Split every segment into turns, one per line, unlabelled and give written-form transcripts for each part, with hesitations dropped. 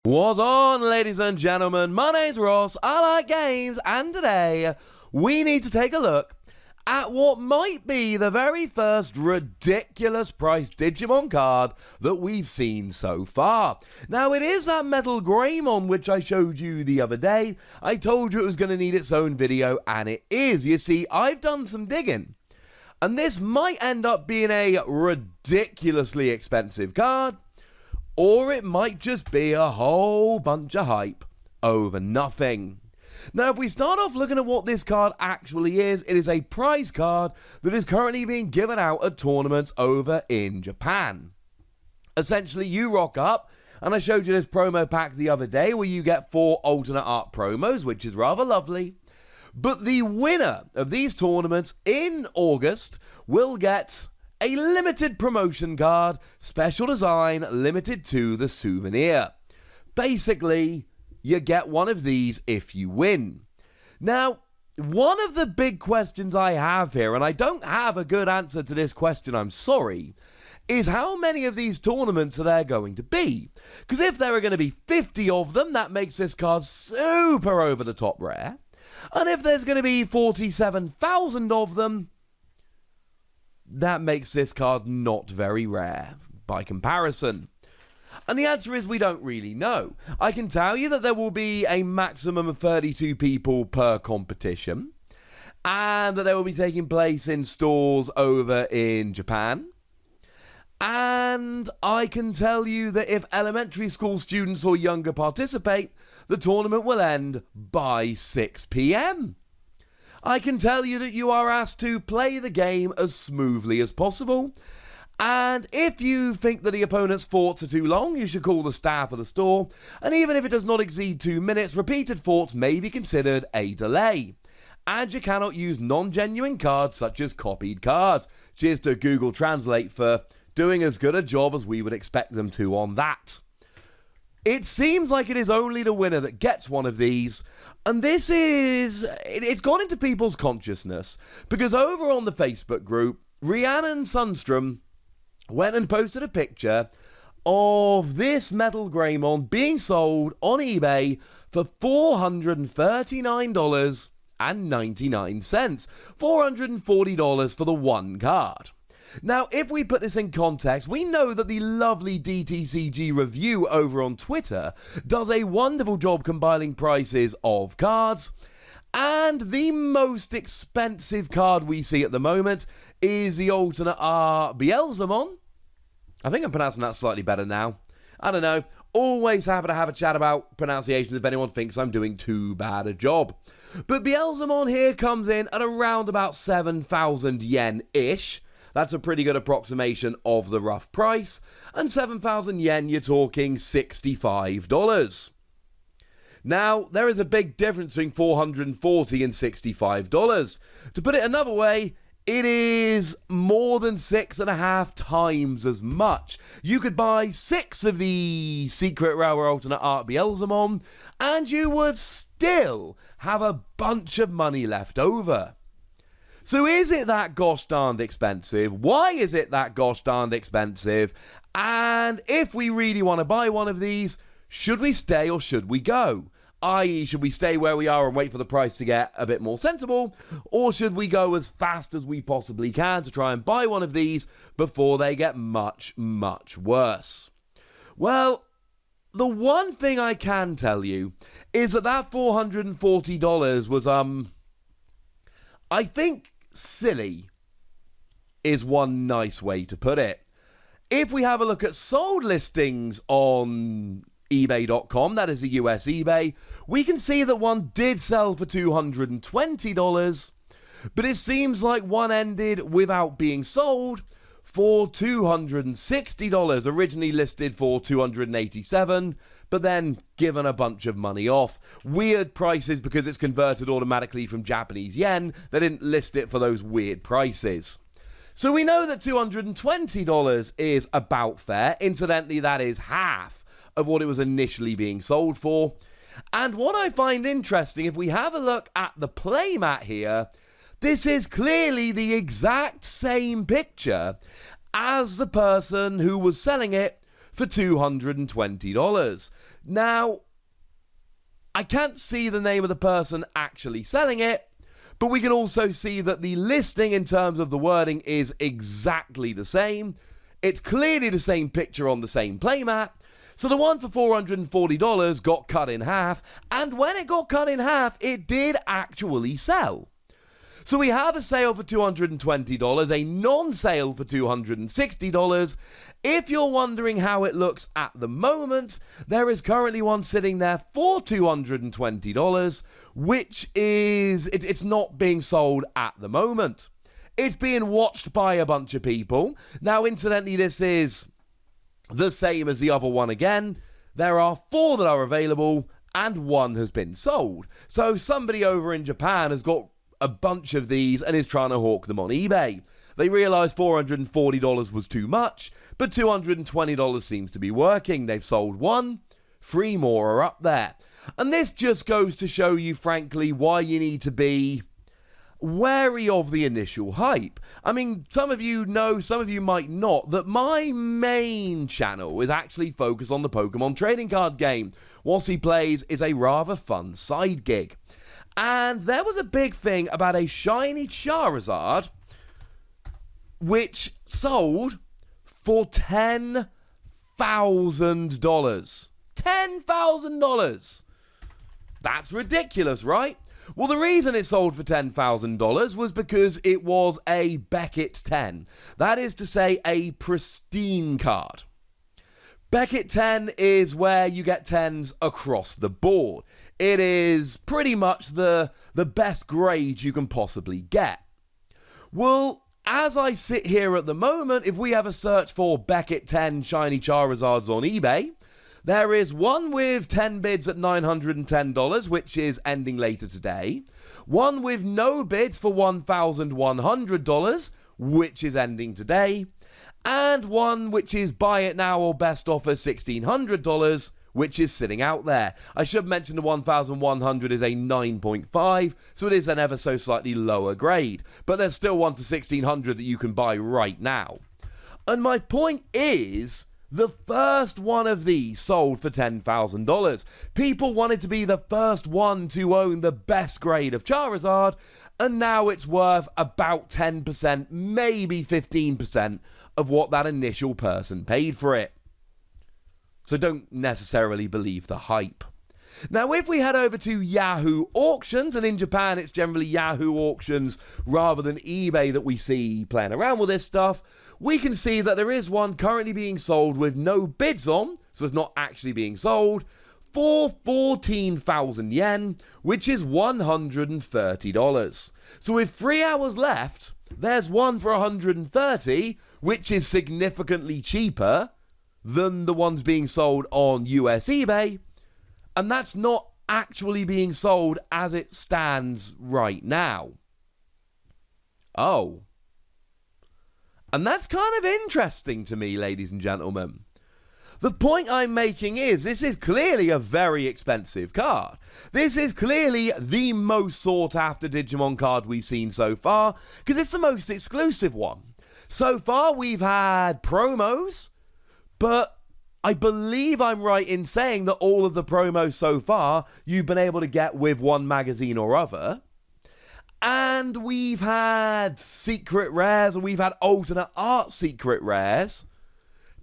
What's on, ladies and gentlemen? My name's Ross, I like games, and today we need to take a look at what might be the very first ridiculous priced Digimon card that we've seen so far. Now, it is that Metal Greymon which I showed you the other day. I told you it was going to need its own video, and it is. You see, I've done some digging, and this might end up being a ridiculously expensive card, or it might just be a whole bunch of hype over nothing. Now, if we start off looking at what this card actually is, it is a prize card that is currently being given out at tournaments over in Japan. Essentially, you rock up, and I showed you this promo pack the other day where you get 4 alternate art promos, which is rather lovely. But the winner of these tournaments in August will get a limited promotion card, special design, limited to the souvenir. Basically, you get one of these if you win. Now, one of the big questions I have here, and I don't have a good answer to this question, I'm sorry, is how many of these tournaments are there going to be? Because if there are going to be 50 of them, that makes this card super over the top rare. And if there's going to be 47,000 of them, that makes this card not very rare by comparison. And the answer is we don't really know. I can tell you that there will be a maximum of 32 people per competition, and that they will be taking place in stores over in Japan. And I can tell you that if elementary school students or younger participate, the tournament will end by 6 p.m. I can tell you that you are asked to play the game as smoothly as possible, and if you think that the opponent's thoughts are too long, you should call the staff of the store, and even if it does not exceed 2 minutes, repeated thoughts may be considered a delay. And you cannot use non-genuine cards such as copied cards. Cheers to Google Translate for doing as good a job as we would expect them to on that. It seems like it is only the winner that gets one of these, and it's gone into people's consciousness, because over on the Facebook group, Rhiannon Sundstrom went and posted a picture of this Metal Greymon being sold on eBay for $439.99, $440 for the one card. Now, if we put this in context, we know that the lovely DTCG review over on Twitter does a wonderful job compiling prices of cards, and the most expensive card we see at the moment is the alternate art Beelzemon. I think I'm pronouncing that slightly better now. I don't know. Always happy to have a chat about pronunciations if anyone thinks I'm doing too bad a job. But Beelzemon here comes in at around about 7,000 yen-ish. That's a pretty good approximation of the rough price. And 7,000 yen, you're talking $65. Now, there is a big difference between $440 and $65. To put it another way, it is more than 6.5 times as much. You could buy 6 of the Secret Rare Alternate Art Beelzemon, and you would still have a bunch of money left over. So is it that gosh darned expensive? Why is it that gosh darned expensive? And if we really want to buy one of these, should we stay or should we go? I.e., should we stay where we are and wait for the price to get a bit more sensible? Or should we go as fast as we possibly can to try and buy one of these before they get much, much worse? Well, the one thing I can tell you is that $440 was, I think silly is one nice way to put it. If we have a look at sold listings on eBay.com, that is the US eBay, we can see that one did sell for $220, but it seems like one ended without being sold for $260, originally listed for $287, but then given a bunch of money off. Weird prices because it's converted automatically from Japanese yen. They didn't list it for those weird prices. So we know that $220 is about fair. Incidentally, that is half of what it was initially being sold for. And what I find interesting, if we have a look at the playmat here, this is clearly the exact same picture as the person who was selling it for $220. Now, I can't see the name of the person actually selling it, but we can also see that the listing in terms of the wording is exactly the same. It's clearly the same picture on the same playmat. So the one for $440 got cut in half, and when it got cut in half, it did actually sell. So we have a sale for $220, a non-sale for $260. If you're wondering how it looks at the moment, there is currently one sitting there for $220, which is, it's not being sold at the moment. It's being watched by a bunch of people. Now, incidentally, this is the same as the other one again. There are 4 that are available, and 1 has been sold. So somebody over in Japan has got a bunch of these and is trying to hawk them on eBay. They realised $440 was too much, but $220 seems to be working. They've sold 1, 3 more are up there. And this just goes to show you, frankly, why you need to be wary of the initial hype. I mean, some of you know, some of you might not, that my main channel is actually focused on the Pokemon trading card game. What he plays is a rather fun side gig. And there was a big thing about a shiny Charizard which sold for $10,000. $10,000! That's ridiculous, right? Well, the reason it sold for $10,000 was because it was a Beckett 10. That is to say, a pristine card. Beckett 10 is where you get 10s across the board. It is pretty much the best grade you can possibly get. Well, as I sit here at the moment, if we have a search for Beckett 10 shiny Charizards on eBay, there is one with 10 bids at $910, which is ending later today. One with no bids for $1,100, which is ending today. And one which is buy it now or best offer $1,600, which is sitting out there. I should mention the 1,100 is a 9.5, so it is an ever so slightly lower grade. But there's still one for $1,600 that you can buy right now. And my point is, the first one of these sold for $10,000. People wanted to be the first one to own the best grade of Charizard, and now it's worth about 10%, maybe 15% of what that initial person paid for it. So don't necessarily believe the hype. Now, if we head over to Yahoo Auctions, and in Japan it's generally Yahoo Auctions rather than eBay that we see playing around with this stuff, we can see that there is one currently being sold with no bids on, so it's not actually being sold, for 14,000 yen, which is $130. So with 3 hours left, there's one for 130, which is significantly cheaper than the ones being sold on US eBay, and that's not actually being sold as it stands right now. Oh. And that's kind of interesting to me, ladies and gentlemen. The point I'm making is, this is clearly a very expensive card. This is clearly the most sought after Digimon card we've seen so far, because it's the most exclusive one. So far we've had promos, but I believe I'm right in saying that all of the promos so far you've been able to get with one magazine or other. And we've had secret rares, and we've had alternate art secret rares.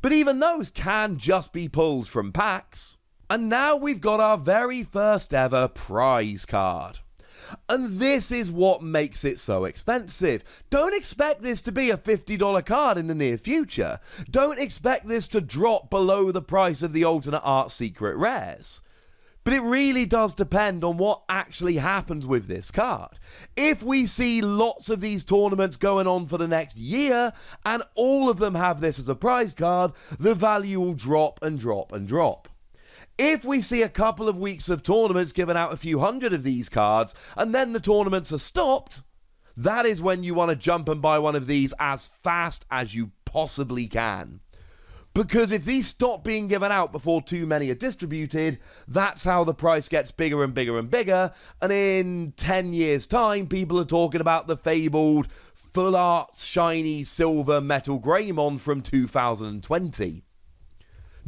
But even those can just be pulls from packs. And now we've got our very first ever prize card. And this is what makes it so expensive. Don't expect this to be a $50 card in the near future. Don't expect this to drop below the price of the alternate art secret rares. But it really does depend on what actually happens with this card. If we see lots of these tournaments going on for the next year, and all of them have this as a prize card, the value will drop and drop and drop. If we see a couple of weeks of tournaments giving out a few hundred of these cards, and then the tournaments are stopped, that is when you want to jump and buy one of these as fast as you possibly can. Because if these stop being given out before too many are distributed, that's how the price gets bigger and bigger and bigger, and in 10 years' time, people are talking about the fabled full art shiny silver metal Greymon from 2020.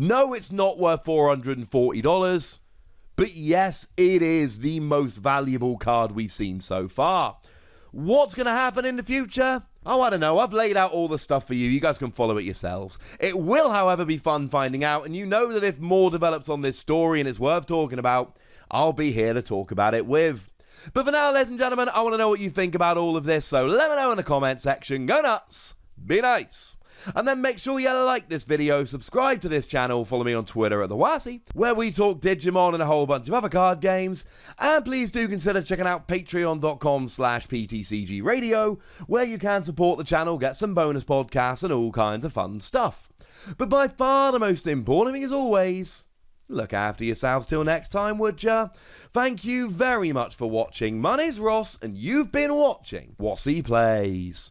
No, it's not worth $440, but yes, it is the most valuable card we've seen so far. What's going to happen in the future? Oh, I don't know. I've laid out all the stuff for you. You guys can follow it yourselves. It will, however, be fun finding out, and you know that if more develops on this story and it's worth talking about, I'll be here to talk about it with. But for now, ladies and gentlemen, I want to know what you think about all of this, so let me know in the comment section. Go nuts, be nice. And then make sure you like this video, subscribe to this channel, follow me on Twitter at TheWassy, where we talk Digimon and a whole bunch of other card games. And please do consider checking out patreon.com/PTCGradio, where you can support the channel, get some bonus podcasts and all kinds of fun stuff. But by far the most important thing, as always, look after yourselves till next time, would ya? Thank you very much for watching. My name's Ross, and you've been watching Wassy Plays.